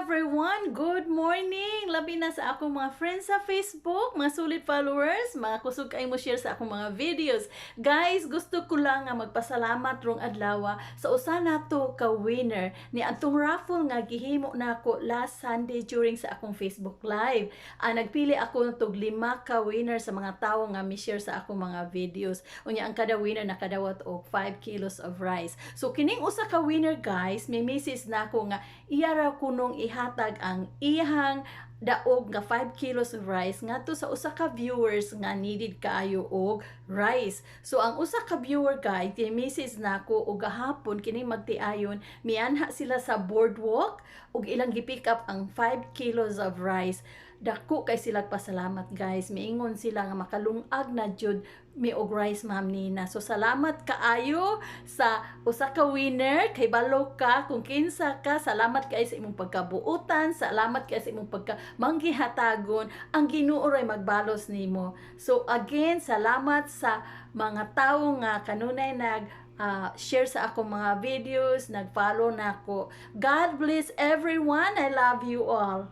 everyone! Good morning! Labi na sa akong mga friends sa Facebook, mga sulit followers, mga kusog kayo mo share sa akong mga videos. Guys, gusto ko lang nga magpasalamat rong adlaw sa usa nato ka winner ni atong raffle nga gihimo nako last Sunday during sa akong Facebook live. Nagpili ako tog 5 ka winner sa mga tawo nga mi-share sa akong mga videos. Unya ang kada winner nakadawat og 5 kilos of rice. So kining usa ka winner guys, may message nako nga iya ra kunong ihatag ang iyang daog nga 5 kilos of rice ngadto sa usa ka viewers nga needed kaayo og rice. So ang usa ka viewer guys, message nako og gahapon kini magtiayon mianha sila sa boardwalk ug ilang gipick up ang 5 kilos of rice. Dako kay sila pasalamat guys, miingon sila nga makalungag na jud mi og rice ma'am Nina. So salamat kaayo sa usa ka winner, kay balo ka kung kinsa ka, salamat kay sa imong pagkabuutan, salamat kay sa imong pagkamanggihatagon, ang Ginoo ray magbalos nimo. So again, salamat sa mga tawo nga kanunay share sa akong mga videos, nag-follow nako. God bless everyone. I love you all.